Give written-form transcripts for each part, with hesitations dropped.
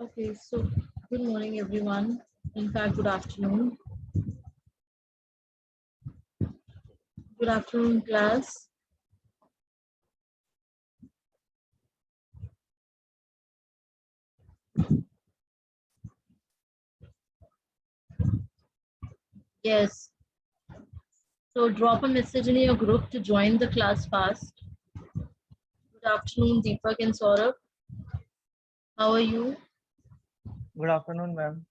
Okay, so good morning, everyone. In fact, good afternoon. Good afternoon, class. Yes, so drop a message in your group to join the class fast. Good afternoon, Deepak and Saurabh. How are you? Good afternoon, ma'am.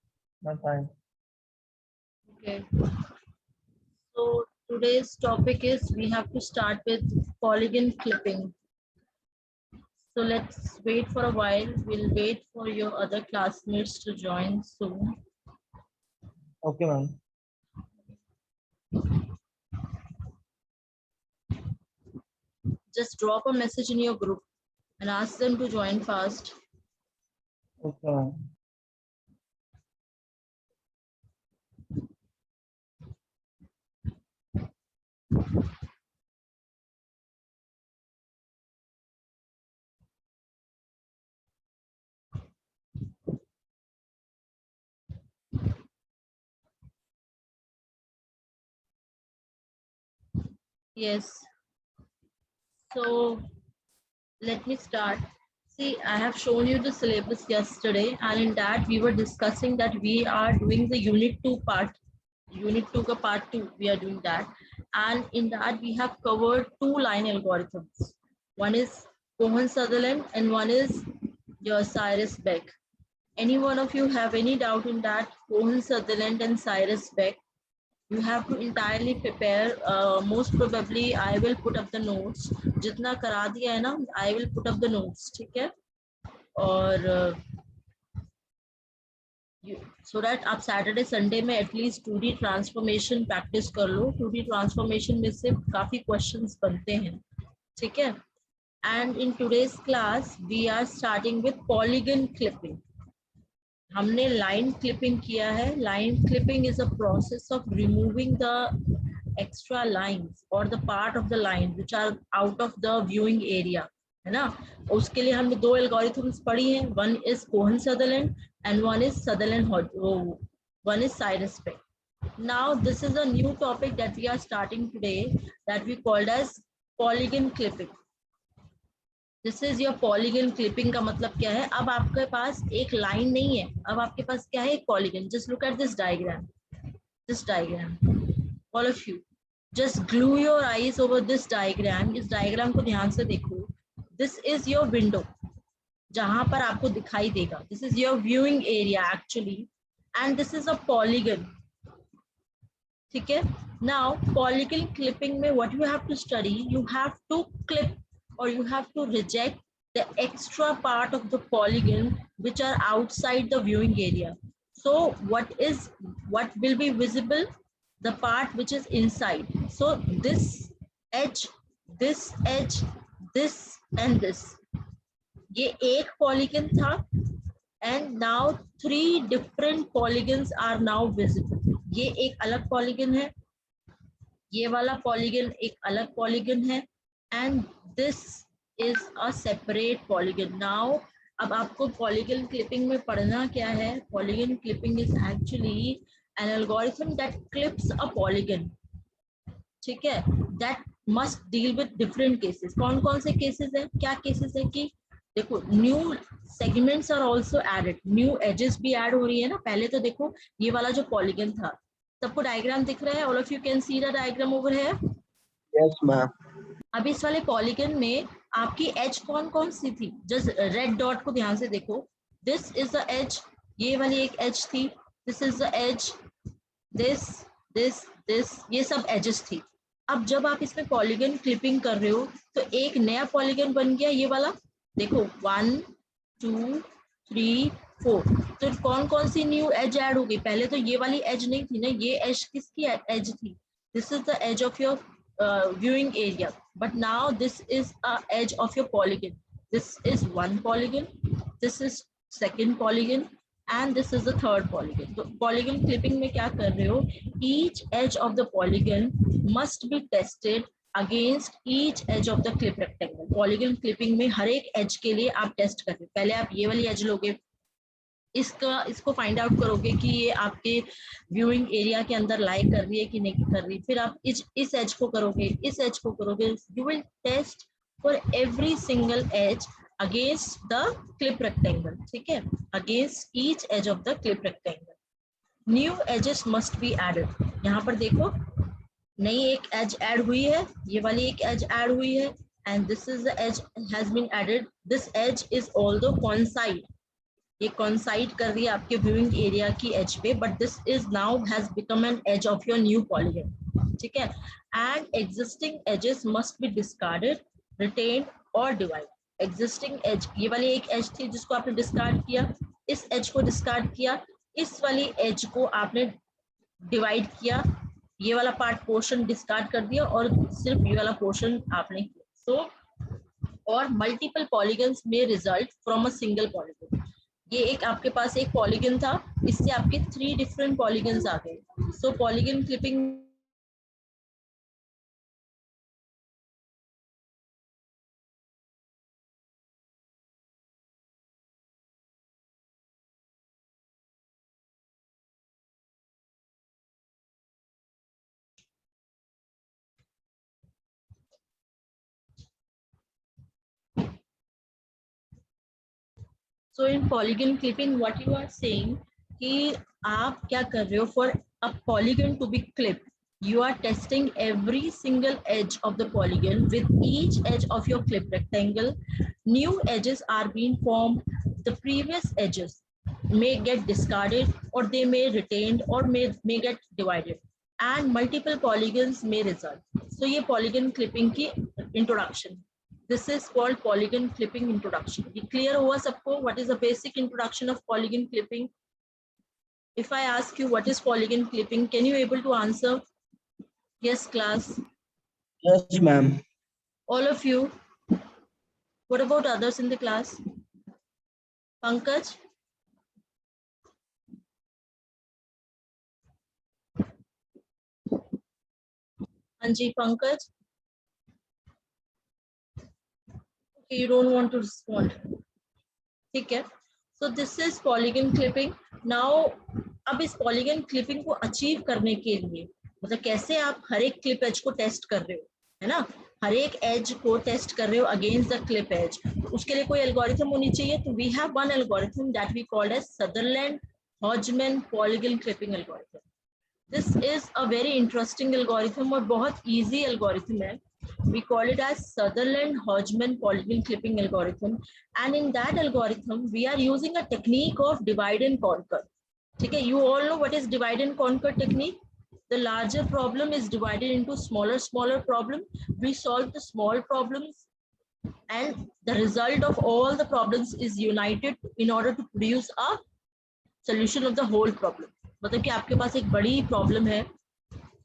I'm fine. Okay, so today's topic is we have to start with polygon clipping. So let's wait for a while. We'll wait for your other classmates to join soon. Okay, ma'am. Just drop a message in your group and ask them to join fast. Okay, ma'am. Yes. So let me start. See, I have shown you the syllabus yesterday, and in that we were discussing that we are doing the unit 2 part. Unit 2 ka part 2, we are doing that. And in that we have covered two line algorithms. One is Cohen-Sutherland and one is your Cyrus-Beck. Any one of you have any doubt in that Cohen-Sutherland and Cyrus-Beck? You have to entirely prepare. Most probably I will put up the notes. जितना करा दिया है ना, I will put up the notes. ठीक है? और so that आप Saturday Sunday में एटलीस्ट 2D ट्रांसफॉर्मेशन प्रैक्टिस कर लो. 2D ट्रांसफॉर्मेशन में से काफी क्वेश्चंस बनते हैं. ठीक है? And in today's class we are starting with polygon clipping. हमने लाइन क्लिपिंग किया है. Line clipping is a process of removing the extra lines or the part of the line which are out of the viewing area, है ना. उसके लिए हमने दो algorithms पढ़ी हैं. One is Cohen-Sutherland and one is one is Cyrus-Beck. Now this is a new topic that we are starting today that we called as polygon clipping. This is your polygon clipping. का मतलब क्या है? अब आपके पास एक line नहीं है, अब आपके पास क्या है? एक polygon. Just look at this diagram. This diagram, all of you just glue your eyes over this diagram. इस डायग्राम को ध्यान से देखो. दिस इज योर विंडो जहां पर आपको दिखाई देगा. This is your viewing area actually, and this is a polygon. ठीक है? नाउ पॉलीगन क्लिपिंग में what you have to study, you have to clip or you have to reject the extra part of the polygon which are outside the viewing area. So what will be visible? The part which is inside. So this edge, this edge, this and this, ये एक polygon था, and now three different polygons are now visible. ये एक अलग polygon है, ये वाला polygon एक अलग पॉलीगन है, and this is a separate polygon. Now अब आपको पॉलीगन क्लिपिंग में पढ़ना क्या है? Polygon clipping is actually an algorithm that clips a polygon. ठीक है? That must deal with different cases. कौन कौन से केसेस है? क्या केसेस है कि देखो, new segments are also added, new edges भी ऐड हो रही है ना. पहले तो देखो ये वाला जो पॉलीगन था, सबको डायग्राम दिख रहा है? All of you can see the diagram over है. Yes ma'am. अब इस वाले पॉलीगन में आपकी एज कौन कौन सी थी? जस्ट रेड डॉट को ध्यान से देखो. दिस इज द एज, ये वाली एक एज थी. This is the edge, this this this, ये सब एजेस थी. अब जब आप इसमें पॉलीगन क्लिपिंग कर रहे हो तो एक नया पॉलीगन बन गया ये वाला. देखो 1 2 3 4. तो कौन कौन सी न्यू एज ऐड हो गई? पहले तो ये वाली एज नहीं थी ना. ये एज किसकी एज थी? This is the edge of your viewing area, but now this is a edge of your polygon. This is one polygon, this is second polygon, and this is the third polygon. So polygon clipping में क्या कर रहे हो? Each edge of the polygon must be tested against each edge of the clip rectangle. Polygon clipping में हर एक edge के लिए आप टेस्ट कर रहे हो. पहले आप ये वाली edge लोगे, इसको फाइंड आउट करोगे कि ये आपके व्यूइंग एरिया के अंदर लाई कर रही है कि नहीं कर रही, फिर आप इस एज को करोगे, इस एज को करोगे, you will test for every single edge against the clip rectangle, ठीक है, against each edge of the clip rectangle. New edges must be added, यहाँ पर देखो नई एक एज ऐड हुई है, ये वाली एक एज ऐड हुई है, and this is the edge has been added, this edge is although coincide, ये कॉन्साइड कर रही है आपके व्यूइंग एरिया की एज पे, but this is now has become an edge of your new polygon, ठीक है। And existing edges must be discarded, retained और डिवाइड। एग्जिस्टिंग एज, ये वाली एक एज थी जिसको आपने डिस्कार्ड किया, इस एज को डिस्कार्ड किया, इस वाली एज को आपने डिवाइड किया, ये वाला पार्ट पोर्शन डिस्कार्ड कर दिया और सिर्फ ये वाला पोर्शन आपने किया। सो और मल्टीपल पॉलीगन्स में result from a single polygon. ये एक आपके पास एक पॉलीगन था, इससे आपके 3 डिफरेंट पॉलीगन्स आ गए। So polygon clipping so in polygon clipping what you are saying कि आप क्या कर रहे हो, for a polygon to be clip you are testing every single edge of the polygon with each edge of your clip rectangle. New edges are being formed, the previous edges may get discarded or they may retained or may get divided, and multiple polygons may result. So ये polygon clipping की introduction, this is called polygon clipping introduction. ये clear हुआ सबको? What is the basic introduction of polygon clipping? If I ask you what is polygon clipping, can you able to answer? Yes, class. Yes, ma'am. All of you. What about others in the class? Pankaj? Anji, Pankaj? Okay, you don't want to respond. ठीक है. So this is polygon clipping. Now, अब इस polygon clipping को achieve करने के लिए मतलब कैसे आप हर एक क्लिप एज को टेस्ट कर रहे हो, है ना, हर एक एज को टेस्ट कर रहे हो अगेंस्ट द क्लिप एज, उसके लिए कोई एल्गोरिथम होनी चाहिए। तो we have one algorithm that we called as Sutherland हॉजमैन polygon clipping algorithm. This is a very interesting algorithm और बहुत इजी एल्गोरिथम है। We call it as Sutherland Hodgman polygon clipping algorithm, and in that algorithm we are using a technique of divide and conquer. ठीक है, you all know what is divide and conquer technique. The larger problem is divided into smaller problem. We solve the small problems and the result of all the problems is united in order to produce a solution of the whole problem. मतलब कि आपके पास एक बड़ी problem है,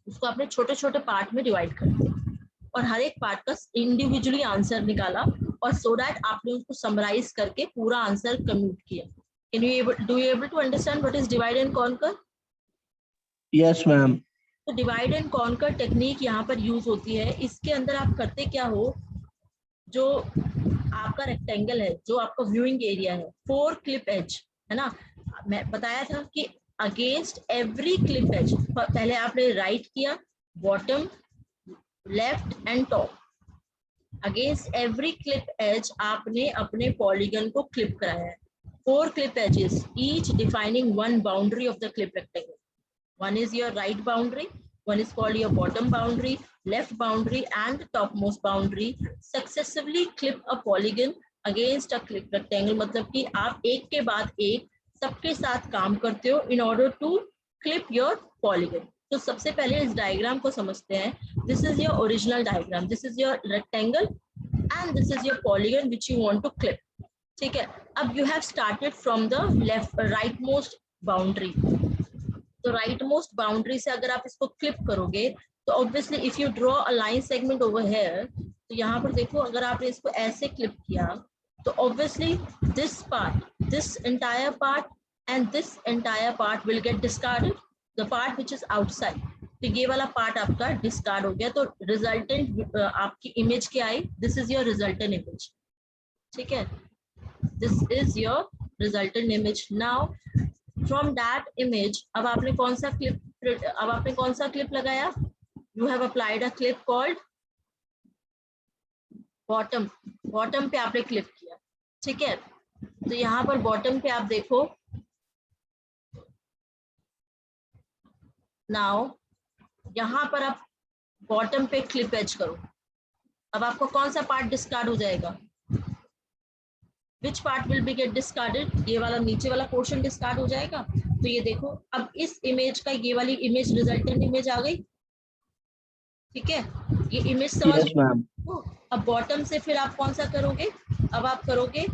उसको आपने छोटे छोटे पार्ट में डिवाइड कर दिया और हर एक पार्ट का इंडिविजुअली आंसर निकाला और सो दैट आपने उसको समराइज करके पूरा आंसर कम्यूट किया। Can you do you able to understand what is divide and conquer? Yes, ma'am. तो डिवाइड एंड कॉन्कर टेक्निक यहाँ पर यूज होती है। इसके अंदर आप करते क्या हो, जो आपका रेक्टेंगल है, जो आपका व्यूइंग एरिया है, 4 क्लिप एज है ना, मैं बताया था कि अगेंस्ट एवरी क्लिप एज पहले आपने राइट किया, bottom, left and top, against every clip edge आपने अपने पॉलीगन को क्लिप कराया है। 4 clip edges, each defining one boundary of the clip rectangle. One is your right boundary, one is called your bottom boundary, left boundary and the topmost boundary. Successively clip a polygon against a clip rectangle, मतलब कि आप एक के बाद एक सबके साथ काम करते हो in order to clip your polygon. तो सबसे पहले इस डायग्राम को समझते हैं। This is your original diagram. This is your rectangle and this is your polygon which you want to clip. ठीक है, अब you have started from the left right most boundary. तो राइट मोस्ट बाउंड्री से अगर आप इसको clip करोगे तो obviously if you draw a line segment over here, तो यहाँ पर देखो अगर आपने इसको ऐसे क्लिप किया तो obviously this part, this entire part and this entire part will get discarded, the part which is outside. तो ये वाला पार्ट आपका डिस्कार्ड हो गया, तो रिजल्टेंट आपकी इमेज क्या आई, this is your resultant image. ठीक है, this is your resultant image. Now from that image, अब आपने कौन सा क्लिप लगाया? You have applied a clip called bottom. Bottom पे आपने क्लिप किया, ठीक है? तो यहाँ पर बॉटम पे आप देखो, नाउ यहाँ पर आप बॉटम पे क्लिप एज करो। अब आपको कौन सा पार्ट डिस्कार्ड हो जाएगा? Which part will be get discarded? ये वाला नीचे वाला पोर्शन डिस्कार्ड हो जाएगा। तो ये देखो, अब इस इमेज का ये वाली इमेज रिजल्टेंट इमेज आ गई, ठीक है? ये इमेज समझ Yes, ma'am. अब बॉटम से फिर आप कौन सा करोगे? अब आप करोगे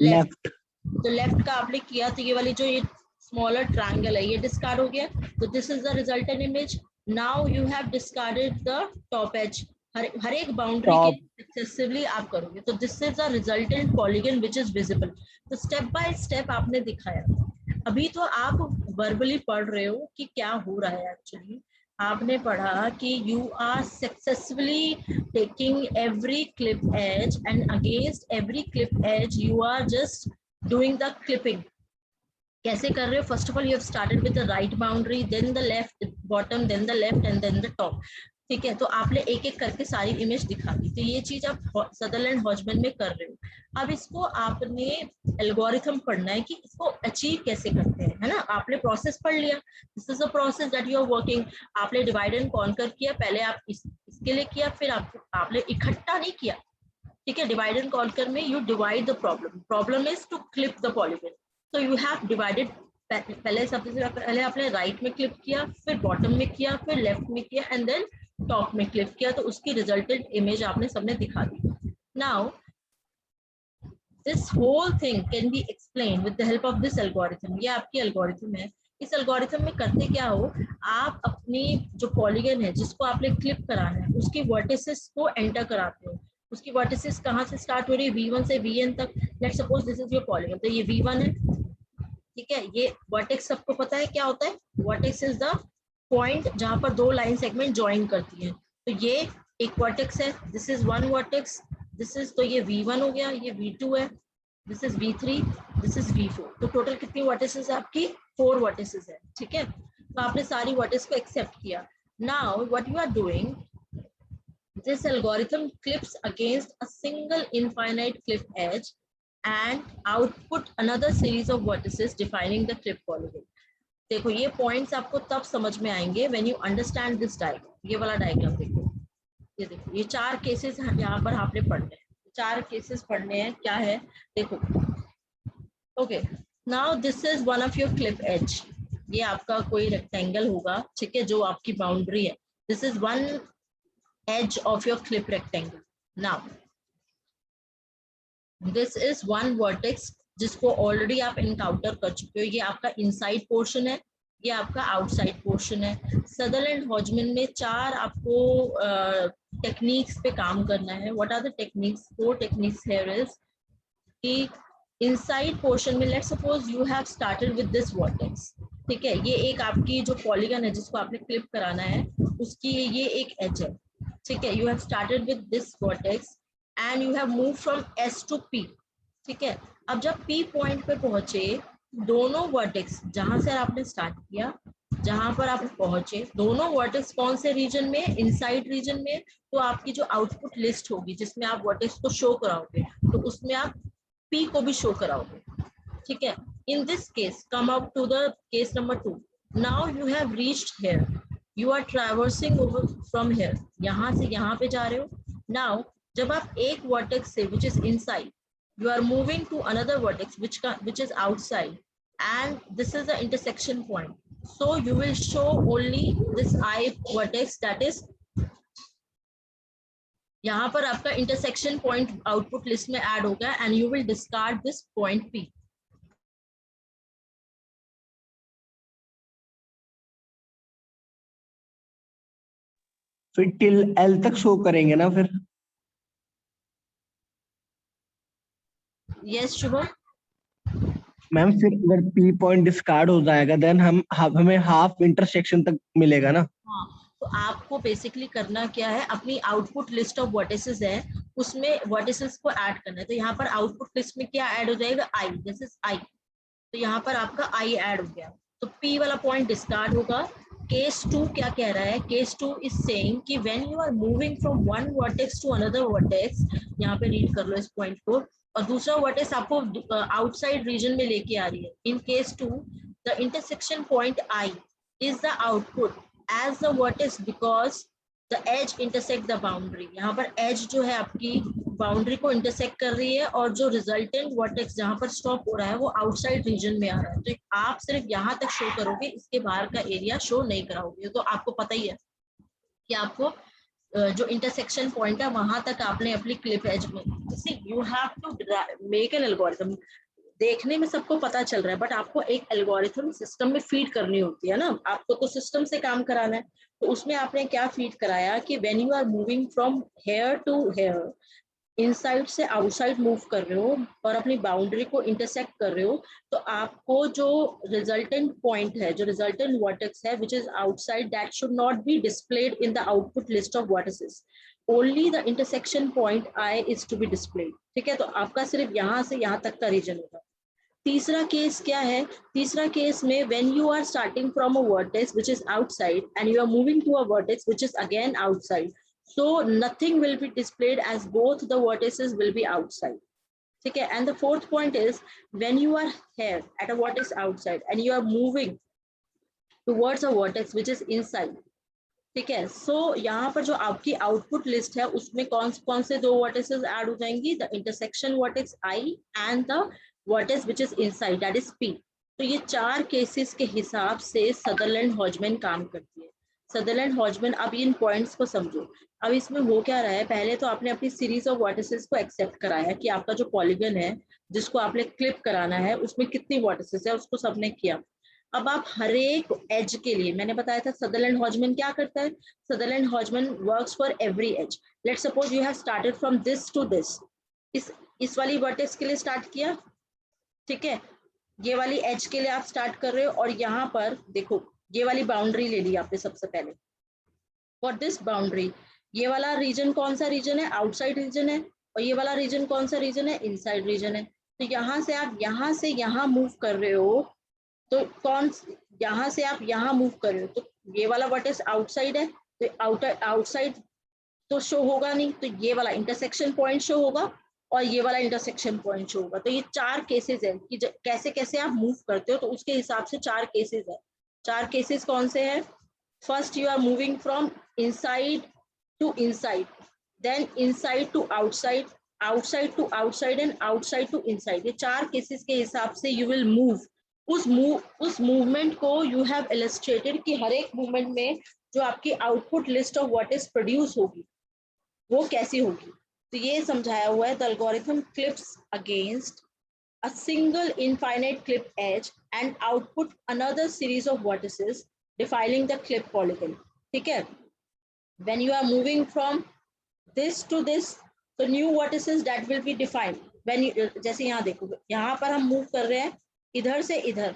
Left. तो लेफ्ट का आपने किया, तो ये वाली जो ये स्मॉलर ट्रायंगल है ये डिस्कार्ड हो गया। तो this is the resultant image. Now you have discarded the top edge. हर एक बाउंड्री के सक्सेसिवली आप करोगे, तो this is the resultant polygon which is visible. तो स्टेप बाय स्टेप आपने दिखाया। अभी तो आप वर्बली पढ़ रहे हो कि क्या हो रहा है। एक्चुअली आपने पढ़ा कि you are successfully taking every clip edge and against every clip edge you are just doing the clipping. कैसे कर रहे हो? First of all you have started with the right boundary, then the left bottom, then the left and then the top, ठीक है? तो आपने एक एक करके सारी इमेज दिखा दी। तो ये चीज आप सदरलैंड हॉजमैन में कर रहे हो। अब इसको आपने एल्गोरिथम पढ़ना है कि इसको अचीव कैसे करते हैं, है ना? आपने प्रोसेस पढ़ लिया, this is a process that you are working. आपने डिवाइड एंड कॉन्कर किया, पहले आप इसके लिए किया, फिर आपने इकट्ठा नहीं किया, ठीक है? डिवाइड एंड कॉन्कर में you divide the problem is to clip the polygon. तो यू हैव डिवाइडेड, पहले सबसे पहले आपने राइट में क्लिप किया, फिर बॉटम में किया, फिर लेफ्ट में किया एंड देन टॉप में क्लिक किया। तो उसकी रिजल्टेंट इमेज आपने सबने दिखा दी। Now this whole thing can be explain with the help of this algorithm. ये आपकी एल्गोरिथम है। इस एल्गोरिथम में करते क्या हो, आप अपनी जो पॉलीगन है जिसको आपने क्लिप कराना है उसकी वर्टिसेस को एंटर कराते हो। उसकी वर्टिसेस कहाँ से स्टार्ट हो रही है? V1 से Vn तक। Let's suppose this is your polygon, तो ये V1 है, ठीक है? ये वर्टेक्स सबको पता है क्या होता है? वर्टेक्स इज द पॉइंट जहां पर दो लाइन सेगमेंट ज्वाइन करती है। तो ये एक वर्टेक्स है, this is one vertex, this is, तो ये V1 हो गया, ये V2 है, this is V3, this is V4। तो टोटल कितनी वर्टिसेस है आपकी? 4 वर्टिसेस है, ठीक है? तो आपने सारी वर्टिस को एक्सेप्ट किया। Now what you are doing, this algorithm clips against a single infinite clip edge and output another series of vertices defining the clip polygon. देखो ये पॉइंट्स आपको तब समझ में आएंगे when you understand this diagram. ये वाला डायग्राम देखो, ये देखो, ये 4 केसेस यहाँ पर आपने पढ़ने हैं। 4 केसेस पढ़ने हैं। क्या है देखो, okay? Now this is one of your clip edge. ये आपका कोई रेक्टेंगल होगा, ठीक है, जो आपकी बाउंड्री है। This is one edge of your clip rectangle. Now this is one vertex जिसको ऑलरेडी आप इनकाउंटर कर चुके हो। ये आपका इनसाइड पोर्शन है, ये आपका आउटसाइड पोर्शन है। सदरलैंड हॉजमैन में 4 आपको टेक्निक्स पे काम करना है। What are the techniques? 4 techniques here is कि इनसाइड पोर्शन में let's suppose you have started with this vertex, ठीक है? ये एक आपकी जो पॉलीगन है जिसको आपने क्लिप कराना है उसकी ये एक एज है, ठीक है? You have started with this vertex and you have move from S to P, ठीक है? अब जब P पॉइंट पे पहुंचे, दोनों वर्टेक्स जहां से आपने स्टार्ट किया, जहां पर आप पहुंचे, दोनों वर्टेक्स कौन से रीजन में? इनसाइड रीजन में। तो आपकी जो आउटपुट लिस्ट होगी जिसमें आप वर्टेक्स को शो कराओगे, तो उसमें आप P को भी शो कराओगे, ठीक है? In this case come out to the case number 2। Now you have reached here, you are traversing over from here, यहाँ से यहाँ पे जा रहे हो। नाउ जब आप एक वर्टेक्स से which is inside, you are moving to another vertex which is outside, and this is the intersection point, so you will show only this I vertex, that is यहाँ पर आपका intersection point output list में add होगा and you will discard this point P. फिर till L तक show करेंगे ना फिर? Yes शुभम? मैम फिर अगर P पॉइंट डिस्कार्ड हो जाएगा देन हमें हाफ इंटरसेक्शन तक मिलेगा ना? हाँ, तो आपको बेसिकली करना क्या है, अपनी आउटपुट लिस्ट ऑफ वर्टिसेस है उसमें वर्टिसेस को ऐड करना है। तो यहाँ पर आउटपुट लिस्ट में क्या ऐड हो जाएगा? I, दिस इज I, तो यहाँ पर आपका आई ऐड हो गया, तो पी वाला पॉइंट डिस्कार्ड होगा। केस 2 क्या कह रहा है, केस 2 इज सेइंग कि when you are moving from one vertex to another vertex, यहाँ पे रीड कर लो इस पॉइंट को, और दूसरा वर्टेक्स आपको आउटसाइड रीजन में लेके आ रही है। In case 2 the intersection point I is the output as the vertex because the edge intersect the boundary. यहाँ पर एज जो है आपकी बाउंड्री को इंटरसेक्ट कर रही है, और जो रिजल्टेंट वर्टेक्स जहां पर स्टॉप हो रहा है वो आउटसाइड रीजन में आ रहा है। तो आप सिर्फ यहाँ तक शो करोगे, इसके बाहर का एरिया शो नहीं कराओगे। तो आपको पता ही है कि आपको जो इंटरसेक्शन पॉइंट है वहां तक आपने अपनी क्लिप एज में, you have to make an algorithm. देखने में सबको पता चल रहा है, बट आपको एक एल्गोरिथम सिस्टम में फीड करनी होती है ना, आपको तो सिस्टम से काम कराना है। तो उसमें आपने क्या फीड कराया कि when you are moving from here to here, inside से आउटसाइड मूव कर रहे हो और अपनी बाउंड्री को इंटरसेक्ट कर रहे हो, तो आपको जो रिजल्टेंट पॉइंट है, जो रिजल्टेंट वर्टेक्स है which is outside, that should not be displayed in the output list of vertices, only the intersection point I is to be displayed. ठीक है, तो आपका सिर्फ यहाँ से यहाँ तक का रीजन होगा। तीसरा केस क्या है, तीसरा केस में when you are starting from a vertex which is outside and you are moving to a vertex which is again outside, so nothing will be displayed as both the vertices will be outside. Okay, and the fourth point is when you are here at a vertex outside and you are moving towards a vertex which is inside. ठीक है, सो यहाँ पर जो आपकी output list है उसमें कौन से दो वर्टिसेस ऐड हो जाएंगी, the intersection vertex I and the vertex which is inside that is P. तो ये चार केसेस के हिसाब से सदरलैंड हॉजमैन काम करती है। सदरलैंड हॉजमैन, अब इन पॉइंट्स को समझो। अब इसमें हो क्या रहा है, पहले तो आपने अपनी सीरीज ऑफ वर्टिसेस को एक्सेप्ट कराया कि आपका जो पॉलीगन है जिसको आपने क्लिप कराना है उसमें कितनी वर्टिसेस है, उसको सबने किया। अब आप हर एक एज के लिए, मैंने बताया था सदरलैंड हॉजमैन क्या करता है, सदरलैंड हॉजमैन works for every edge. Let's suppose you have started from this to this, इस वाली वर्टेक्स के लिए स्टार्ट किया, ठीक है, ये वाली एज के लिए आप स्टार्ट कर रहे हो, और यहाँ पर देखो ये वाली बाउंड्री ले ली आपने सबसे पहले फॉर दिस बाउंड्री। ये वाला रीजन कौन सा रीजन है, आउटसाइड रीजन है, और ये वाला रीजन कौन सा रीजन है, इनसाइड रीजन है। तो यहाँ से आप यहाँ से यहाँ मूव कर रहे हो, तो कौन, यहाँ से आप यहाँ मूव कर रहे हो, तो ये वाला वर्टेक्स आउटसाइड है, तो आउटसाइड तो शो होगा नहीं, तो ये वाला इंटरसेक्शन पॉइंट शो होगा और ये वाला इंटरसेक्शन पॉइंट शो होगा। तो ये चार केसेस है कि कैसे कैसे आप मूव करते हो, तो उसके हिसाब से चार केसेस है। चार केसेस कौन से हैं, first you are moving from inside to inside, then inside to outside, outside to outside and outside to inside. ये चार केसेस के हिसाब से यू विल मूव। उस मूवमेंट को यू हैव इलस्ट्रेटेड कि हर एक मूवमेंट में जो आपकी output list of what is produce होगी वो कैसी होगी। तो ये समझाया हुआ है, the algorithm clips against a single infinite clip edge and output another series of vertices defining the clip polygon. ठीक है, when you are moving from this to this, so new vertices that will be defined when you, जैसे यहाँ देखो, यहाँ पर हम move कर रहे हैं इधर से इधर,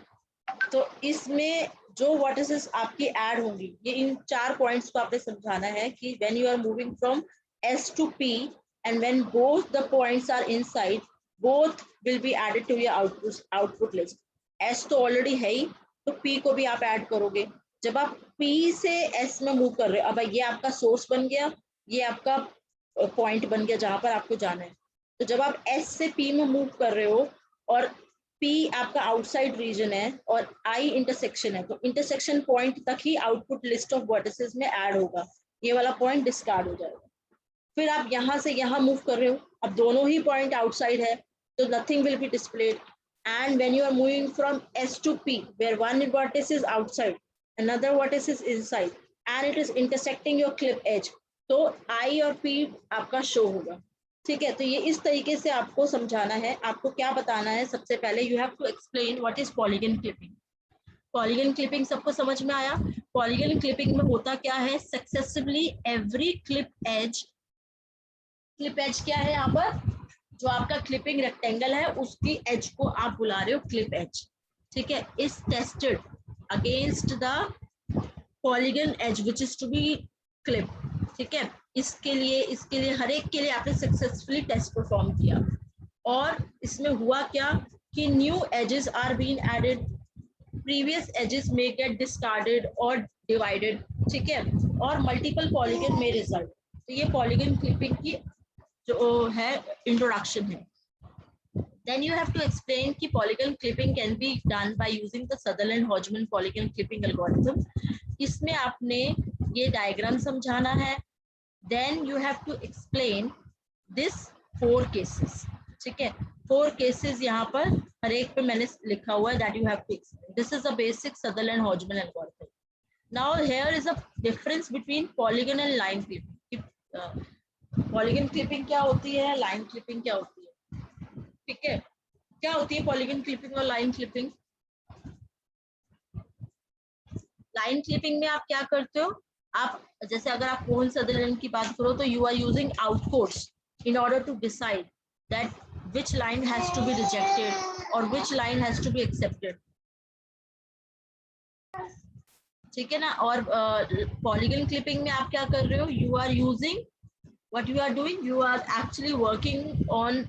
तो इसमें जो वर्टिसेस आपकी ऐड होंगी, ये इन चार पॉइंट्स को आपने समझाना है कि when you are moving from S to P and when both the points are inside, both will be added to your output list. S तो ऑलरेडी है ही, तो P को भी आप ऐड करोगे। जब आप P से S में मूव कर रहे हो, अब ये आपका सोर्स बन गया, ये आपका पॉइंट बन गया जहां पर आपको जाना है। तो जब आप S से P में मूव कर रहे हो और P आपका आउटसाइड रीजन है और I इंटरसेक्शन है, तो इंटरसेक्शन पॉइंट तक ही आउटपुट लिस्ट ऑफ वर्टिसेस में ऐड होगा, ये वाला पॉइंट डिस्कार्ड हो जाएगा। फिर आप यहाँ से यहाँ मूव कर रहे हो, अब दोनों ही पॉइंट आउटसाइड है, तो nothing will be displayed. And when you are moving from S to P where one vertex is outside, another vertex is inside and it is intersecting your clip edge, तो I और P आपका show होगा। ठीक है, तो ये इस तरीके से आपको समझाना है। आपको क्या बताना है, सबसे पहले you have to explain what is polygon clipping. Polygon clipping सबको समझ में आया। पॉलीगन क्लिपिंग में होता क्या है, सक्सेसिवली एवरी क्लिप एज क्या है, यहाँ पर जो आपका क्लिपिंग रेक्टेंगल है उसकी एज को आप बुला रहे हो क्लिप एज। ठीक है, is tested against the polygon edge which is to be clip. ठीक है, इसके लिए हर एक के लिए आपने सक्सेसफुली टेस्ट परफॉर्म किया। और इसमें हुआ क्या कि new edges are being added, previous edges may get discarded or divided, ठीक है, और multiple polygon may result। तो ये polygon clipping की जो है introduction है। Then you have to explain कि polygon clipping can be done by using the Sutherland-Hodgman polygon clipping algorithm। इसमें आपने ये diagram समझाना है। Then you have to explain this 4 cases, ठीक है, 4 cases यहाँ पर हर एक पे मैंने लिखा हुआ है that you have to explain. This is a basic Sutherland-Hodgman algorithm. Now here is a difference between polygon and line clipping. Polygon clipping क्या होती है, line clipping क्या होती है, ठीक है, क्या होती है पॉलीगन क्लिपिंग और लाइन क्लिपिंग। लाइन क्लिपिंग में आप क्या करते हो, आप जैसे अगर आप कोहन सदरलैंड की बात करो तो you are using outcodes in order to decide that which line has to be rejected और which line has to be accepted, ठीक है ना। और पॉलीगन क्लिपिंग में आप क्या कर रहे हो, you are using what you are doing, you are actually working on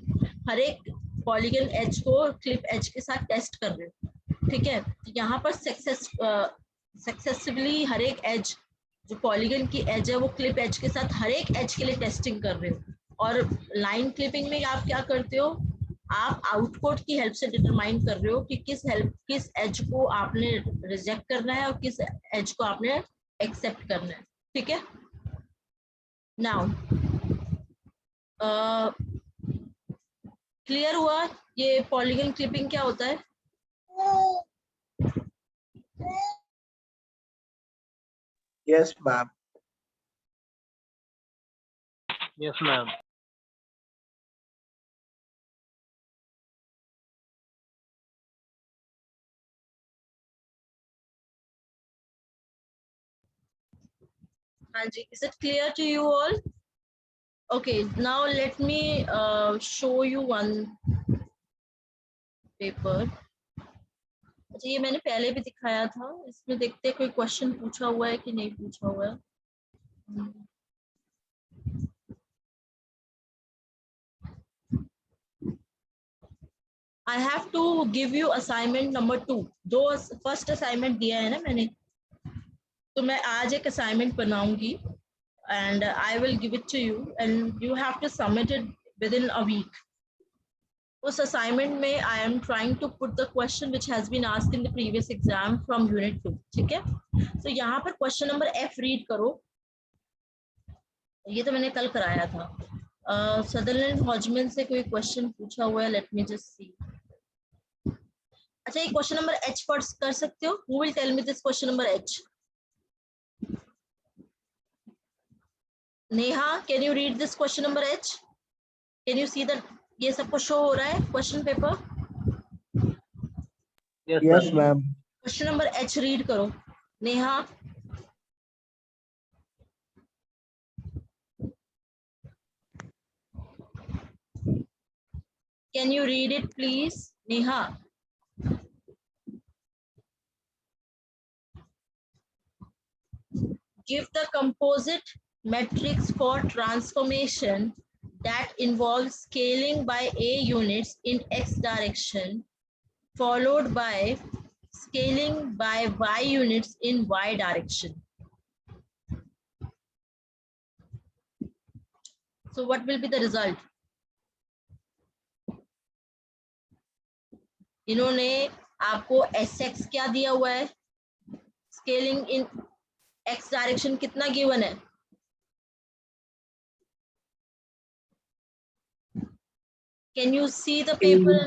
हर एक पॉलीगन एज को क्लिप एज के साथ टेस्ट कर रहे हो, ठीक है। यहाँ पर सक्सेसफुली हर एक एज जो पॉलीगन की एज है वो क्लिप एज के साथ हर एक एज के लिए टेस्टिंग कर रहे हो। और लाइन क्लिपिंग में आप क्या करते हो, आप आउटपुट की हेल्प से डिटरमाइन कर रहे हो कि किस एज को आपने रिजेक्ट करना है और किस एज को आपने एक्सेप्ट करना है, ठीक है। नाउ क्लियर हुआ ये पॉलीगन क्लिपिंग क्या होता है। Yes ma'am. Yes ma'am. हाँ जी, is it clear to you all? Okay, now let me show you one paper. अच्छा, ये मैंने पहले भी दिखाया था, इसमें देखते हैं कोई क्वेश्चन पूछा हुआ है कि नहीं पूछा हुआ है। I have to give you assignment number 2। दो फर्स्ट असाइनमेंट दिया है ना मैंने, तो मैं आज एक असाइनमेंट बनाऊंगी and I will give it to you and you have to submit it within a week। उस assignment में I am trying to put the question which has been asked in the previous exam from unit 2, ठीक है। तो यहाँ पर question number F read करो, ये तो मैंने कल कराया था। सदरलैंड हॉजमैन से कोई क्वेश्चन पूछा हुआ है, लेट मी जस्ट सी। अच्छा, ये क्वेश्चन नंबर H कर सकते हो, who will tell me this question number H? Neha, can you read this question number H? Can you see that ये सबको शो हो रहा है question paper? Yes ma'am. Question number H read करो Neha. Can you read it please, Neha? Give the composite matrix for transformation that involves scaling by A units in X direction, followed by scaling by Y units in Y direction. So what will be the result? इन्होंने आपको Sx क्या दिया हुआ है, scaling इन X direction कितना given है, can you see the paper?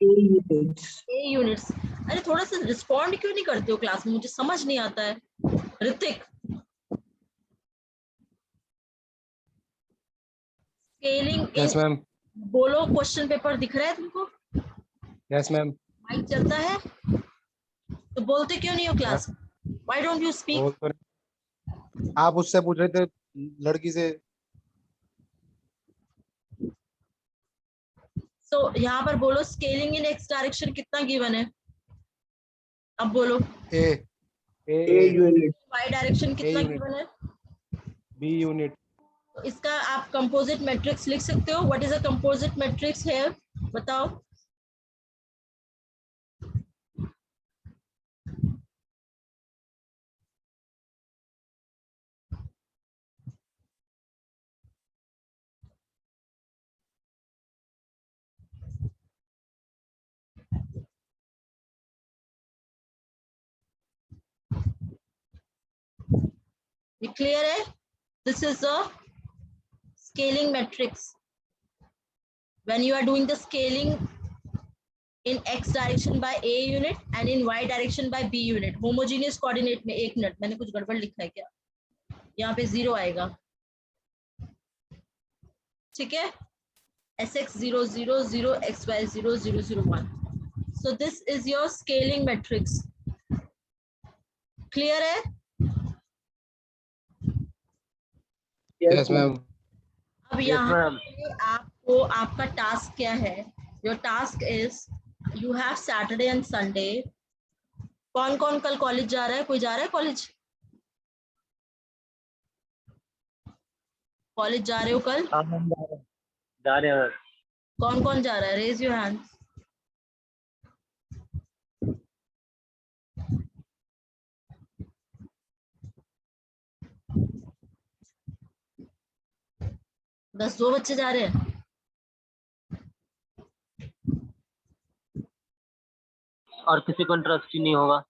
A units। अरे थोड़ा सा रिस्पॉन्ड क्यों नहीं करते हो क्लास में, मुझे समझ नहीं आता है। Hrithik, scaling yes ma'am. बोलो, क्वेश्चन पेपर दिख रहा है तुमको? Yes ma'am. माइक चलता है तो बोलते क्यों नहीं हो class? Why don't you speak? आप उससे पूछ रहे थे लड़की से। तो यहाँ पर बोलो स्केलिंग इन X डायरेक्शन कितना गिवन है, अब बोलो। A unit. Y डायरेक्शन कितना गिवन है? B unit. तो इसका आप कंपोजिट मैट्रिक्स लिख सकते हो। What is a composite matrix here, बताओ। ये क्लियर है? This is a scaling matrix. When you are doing the scaling in x direction by a unit and in y direction by b unit, homogeneous coordinate में. एक minute, मैंने कुछ गड़बड़ लिखा है क्या? यहाँ पे 0 आएगा. ठीक है? sx 0 0 0 xy 0 0 0 1. So this is your scaling matrix. Clear है? Yes ma'am. अब यहाँ पे आपको आपका टास्क क्या है? Your task is you have Saturday and Sunday. कौन कौन कल कॉलेज जा रहा है? कोई जा रहा है कॉलेज? कॉलेज जा रहे हो कल? जा रहे हैं. कौन कौन जा रहा है? Raise your hand. बस 2 बच्चे जा रहे हैं. और किसी को इंटरेस्ट ही नहीं होगा.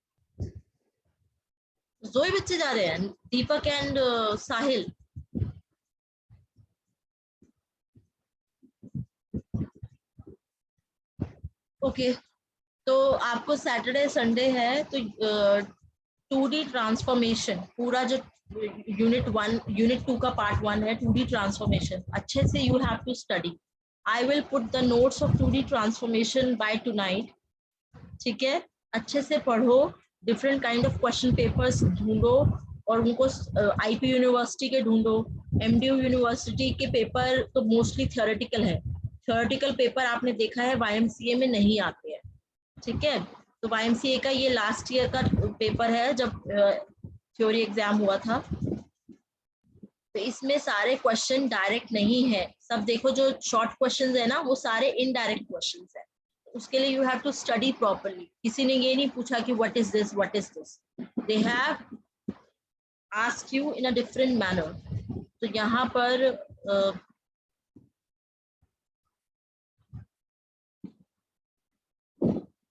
2 ही बच्चे जा रहे हैं, दीपक एंड साहिल. ओके, तो आपको सैटरडे संडे है तो 2D ट्रांसफॉर्मेशन पूरा जो यूनिट 1 यूनिट 2 का पार्ट 1 है 2D ट्रांसफॉर्मेशन अच्छे से you have to study. I will put the notes of 2D transformation by tonight. ठीक है? अच्छे से पढ़ो, different kind of question papers ढूंढो और उनको आईपी यूनिवर्सिटी के ढूंढो. एमडीयू यूनिवर्सिटी के पेपर तो मोस्टली थियोरेटिकल है. थियोरेटिकल पेपर आपने देखा है वाईएमसीए में नहीं आते हैं. ठीक है? तो वाईएमसीए का ये लास्ट ईयर का पेपर है जब थ्योरी एग्जाम हुआ था. तो इसमें सारे क्वेश्चन डायरेक्ट नहीं है. सब देखो जो शॉर्ट क्वेश्चंस है ना वो सारे इनडायरेक्ट क्वेश्चंस है. उसके लिए you have to study properly. किसी ने ये नहीं पूछा कि what is this what is this. They have asked you in a different manner. तो यहाँ पर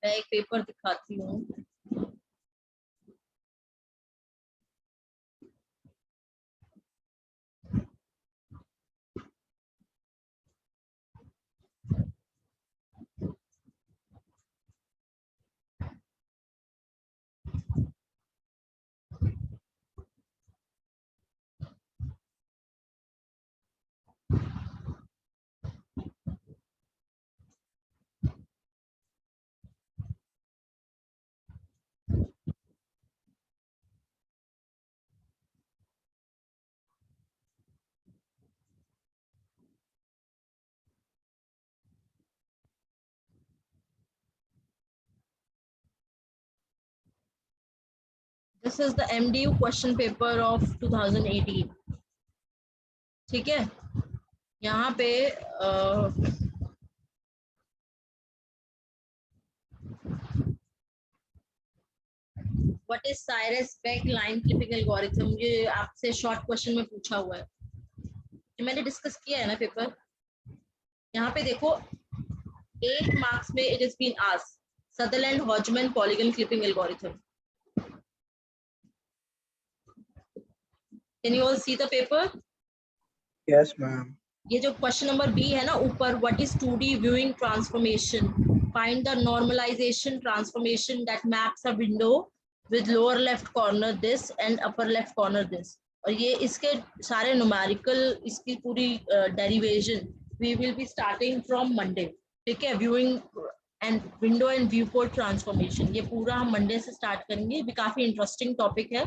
मैं एक पेपर दिखाती हूँ. This is the MDU question paper of 2018. ठीक है? यहाँ पे what is Cyrus-bake line clipping algorithm, ये आपसे शॉर्ट क्वेश्चन में पूछा हुआ है. ये मैंने डिस्कस किया है ना पेपर. यहाँ पे देखो 8 मार्क्स में it is been asked Sutherland-Hodgman polygon clipping algorithm. Can you all see the paper? Yes ma'am. ये जो क्वेश्चन नंबर बी है ना ऊपर, what is 2D viewing transformation, find the normalization transformation that maps a window with lower left corner this and upper left corner this. और ये इसके सारे numerical इसकी पूरी derivation we will be starting from Monday. ठीक है? Viewing and window and view port transformation ये पूरा हम मंडे से स्टार्ट करेंगे. ये भी काफी इंटरेस्टिंग टॉपिक है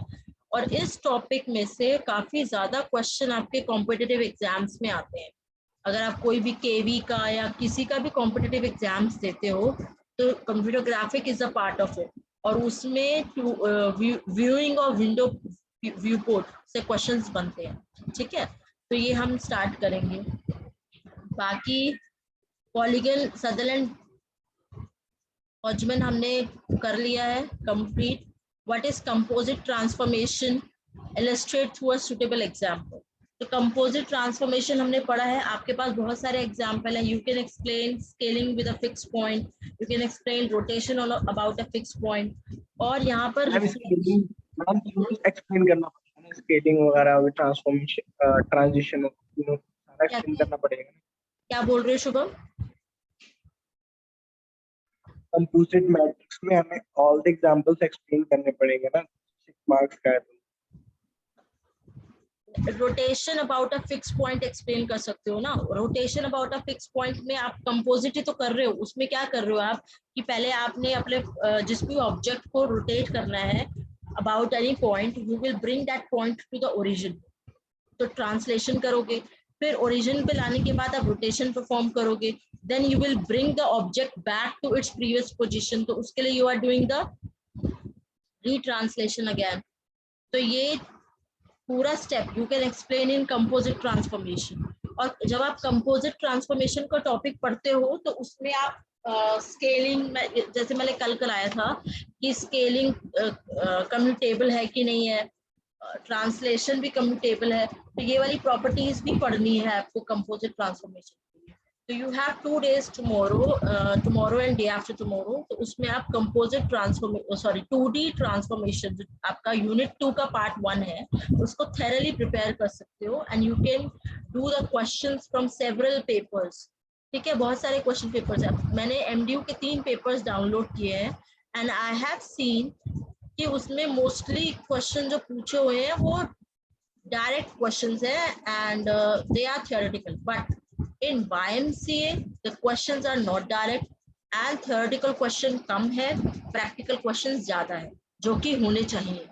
और इस टॉपिक में से काफी ज्यादा क्वेश्चन आपके कॉम्पिटिटिव एग्जाम्स में आते हैं. अगर आप कोई भी केवी का या किसी का भी कॉम्पिटिटिव एग्जाम्स देते हो तो computer graphic is a part of it. और उसमें व्यूइंग और विंडो व्यू पोर्ट से क्वेश्चंस बनते हैं. ठीक है? तो ये हम स्टार्ट करेंगे. बाकी पॉलीगन Sutherland-Hodgman हमने कर लिया है complete. What is composite transformation? Illustrate through a suitable example. तो composite transformation हमने पढ़ा है. आपके पास बहुत सारे एग्जाम्पल है. You can explain scaling with a fixed point. You can explain rotation about a fixed point. और यहाँ पर एक्सप्लेन करना पड़ता है स्केलिंग वगैरह, विद ट्रांसफॉर्मेशन, ट्रांजिशन, सारा एक्सप्लेन करना पड़ेगा। क्या बोल रहे हो शुभम? कंपोजिट मैट्रिक्स में हमें ऑल द एग्जांपल्स एक्सप्लेन करने पड़ेंगे ना, 6 मार्क्स का है तो। Rotation about a fix point explain कर सकते हो ना। Rotation about a fix point में आप कंपोजिट ही तो कर रहे हो, उसमें क्या कर रहे हो आप कि पहले आपने अपने जिस भी ऑब्जेक्ट को रोटेट करना है about any point, you will bring that point to the origin. तो ट्रांसलेशन करोगे, फिर ओरिजिन पे लाने के बाद आप रोटेशन परफॉर्म करोगे, then you will bring the object back to its previous position. तो उसके लिए you are doing the retranslation again. तो ये पूरा step you can explain in composite transformation. और जब आप कंपोजिट ट्रांसफॉर्मेशन का टॉपिक पढ़ते हो तो उसमें आप स्केलिंग, जैसे मैंने कल कराया था कि स्केलिंग कम्यूटेबल है कि नहीं है, ट्रांसलेशन भी कम्यूटेबल है, तो ये वाली प्रॉपर्टीज भी पढ़नी है आपको कंपोजिट ट्रांसफॉर्मेशन के लिए। तो you have 2 days tomorrow and day after tomorrow. तो उसमें आप composite transformation, sorry 2D transformation, जो आपका यूनिट 2 का पार्ट 1 है, उसको थेरली प्रिपेयर कर सकते हो and you can do the questions from several papers. ठीक है, बहुत सारे क्वेश्चन पेपर्स है। मैंने MDU के 3 पेपर्स डाउनलोड किए हैं एंड आई हैव सीन कि उसमें मोस्टली क्वेश्चन जो पूछे हुए हैं वो डायरेक्ट क्वेश्चंस है and they are theoretical, but in YMCA the questions are not direct and theoretical question कम है, practical questions ज्यादा है, जो कि होने चाहिए।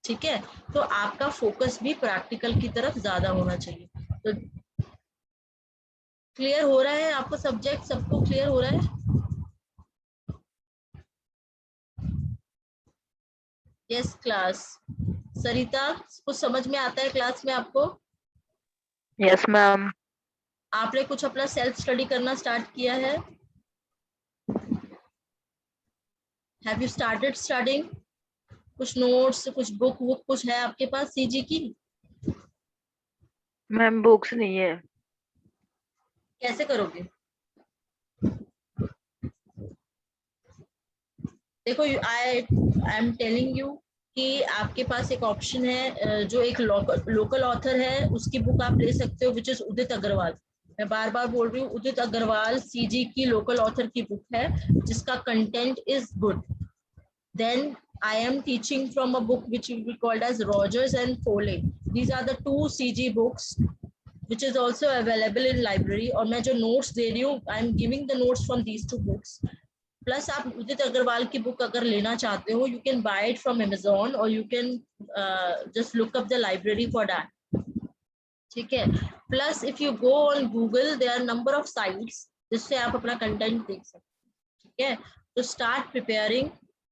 ठीक है, तो आपका फोकस भी प्रैक्टिकल की तरफ ज्यादा होना चाहिए। तो क्लियर हो रहा है आपको सब्जेक्ट, सबको क्लियर हो रहा है? Yes class. सरिता, कुछ समझ में आता है क्लास में आपको? Yes ma'am. आपने कुछ अपना सेल्फ स्टडी करना स्टार्ट किया है? Have you started studying? कुछ नोट्स, कुछ बुक कुछ है आपके पास CG की? मैम बुक्स नहीं है। कैसे करोगे? देखो, आई एम टेलिंग यू कि आपके पास एक ऑप्शन है, जो एक लोकल ऑथर है उसकी बुक आप ले सकते हो, विच इज उदित अग्रवाल। मैं बार बार बोल रही हूँ, उदित अग्रवाल CG की लोकल ऑथर की बुक है जिसका content is good. Then I am teaching from a book which will be called as Rogers and Foley. These are the 2 CG books which is also available in library. और मैं जो notes दे रही हूँ, I am giving the notes from these 2 books. Plus आप उदित अग्रवाल की book अगर लेना चाहते हो, you can buy it from Amazon or you can just look up the library for that. ठीक है। Plus if you go on Google, there are number of sites जिससे आप अपना content देख सकते हो। ठीक है, तो start preparing।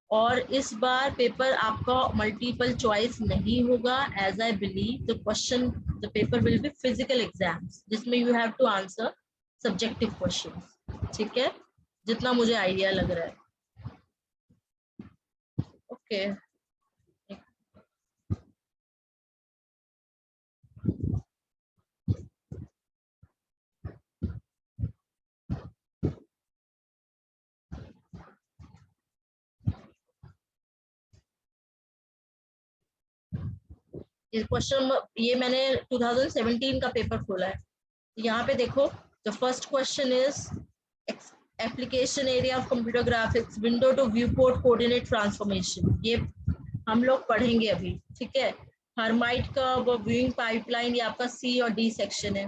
और इस बार पेपर आपका मल्टीपल चॉइस नहीं होगा, as I believe the paper will be physical exams, जिसमें you have to answer subjective questions. ठीक है, जितना मुझे आइडिया लग रहा है। ओके, ये मैंने 2017 का पेपर खोला है। यहाँ पे देखो, the first question is application area of computer graphics, window to viewport coordinate transformation. ये हम लोग पढ़ेंगे अभी। ठीक है, हर्माइट का वो व्यूइंग पाइपलाइन, ये आपका C और D सेक्शन है।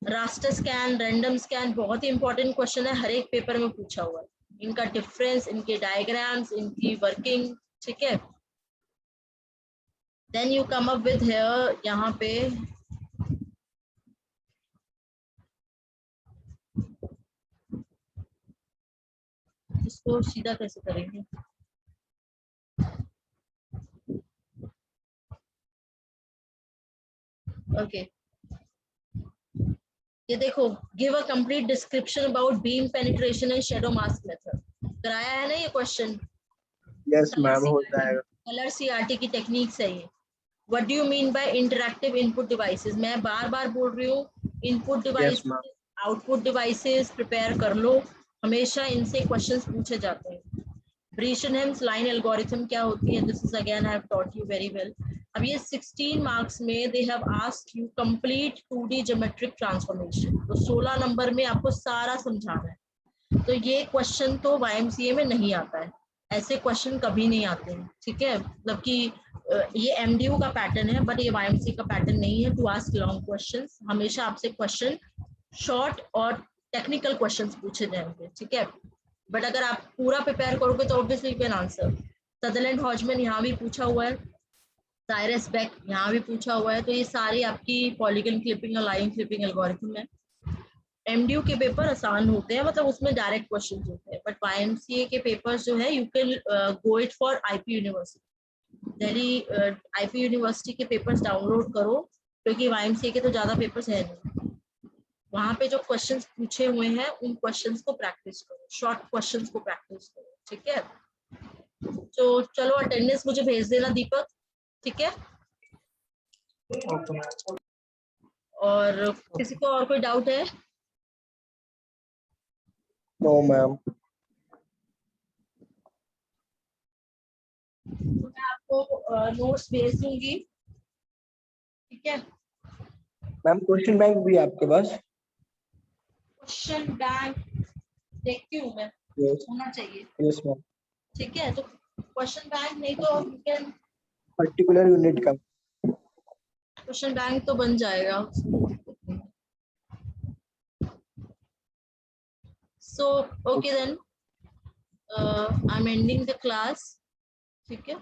रास्टर स्कैन, रैंडम स्कैन, बहुत ही इंपॉर्टेंट क्वेश्चन है, हर एक पेपर में पूछा हुआ है। इनका डिफरेंस, इनके डायग्राम्स, इनकी वर्किंग। ठीक है, then you come up with here, यहाँ पे इसको सीधा कैसे करेंगे? ओके, ये देखो, give a complete description about beam penetration and shadow mask method. कराया है ना ये क्वेश्चन? यस मैम, हो जाएगा। कलर CRT की टेक्निक्स है ये। What do you mean by interactive input devices? मैं बार बार बोल रही हूँ, input device, output devices prepare कर लो, हमेशा इनसे क्वेश्चंस पूछे जाते हैं। ब्रीशनहेम्स लाइन एल्गोरिथम क्या होती है? This is again I have taught you very well. अब ये 16 मार्क्स में दे have asked you complete 2D geometric transformation, तो 16 नंबर में आपको सारा समझाना है। तो ये क्वेश्चन तो YMCA में नहीं आता है, ऐसे क्वेश्चन कभी नहीं आते हैं, ठीक है। मतलब कि ये MDU का पैटर्न है, बट ये YMCA का पैटर्न नहीं है टू आस्क लॉन्ग क्वेश्चंस। हमेशा आपसे क्वेश्चन शॉर्ट और टेक्निकल क्वेश्चंस पूछे जाएंगे, ठीक है। बट अगर आप पूरा प्रिपेयर करोगे तो obviously you can answer. Sutherland हॉजमैन यहाँ भी पूछा हुआ है, साइरस बेक यहाँ भी पूछा हुआ है, तो ये सारी आपकी पॉलीगन क्लिपिंग और लाइन क्लिपिंग एल्गोरिथम है। MDU के पेपर आसान होते हैं, मतलब उसमें डायरेक्ट क्वेश्चन होते हैं, बट YMCA के पेपर्स जो है you can go it for IP university, Delhi IP university के पेपर्स डाउनलोड करो, क्योंकि YMCA के तो ज्यादा पेपर्स है नहीं। वहां पे जो क्वेश्चंस पूछे हुए हैं उन क्वेश्चंस को प्रैक्टिस करो, शॉर्ट क्वेश्चंस को प्रैक्टिस करो, ठीक है। तो चलो अटेंडेंस मुझे भेज देना दीपक, ठीक है। और किसी को और कोई डाउट है? No ma'am. तो मैं आपको नोट्स भेज दूंगी, ठीक है। मैम क्वेश्चन बैंक भी है आपके पास? क्वेश्चन बैंक देखती हूँ मैं, यस होना चाहिए, यस मैम। ठीक है। तो क्वेश्चन बैंक नहीं तो यू कैन, पर्टिकुलर यूनिट का? क्वेश्चन बैंक तो बन जाएगा। So okay then, I am ending the class, ठीक है,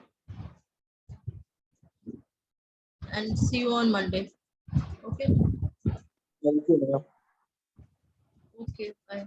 and see you on Monday, okay thank you ma'am. Okay bye.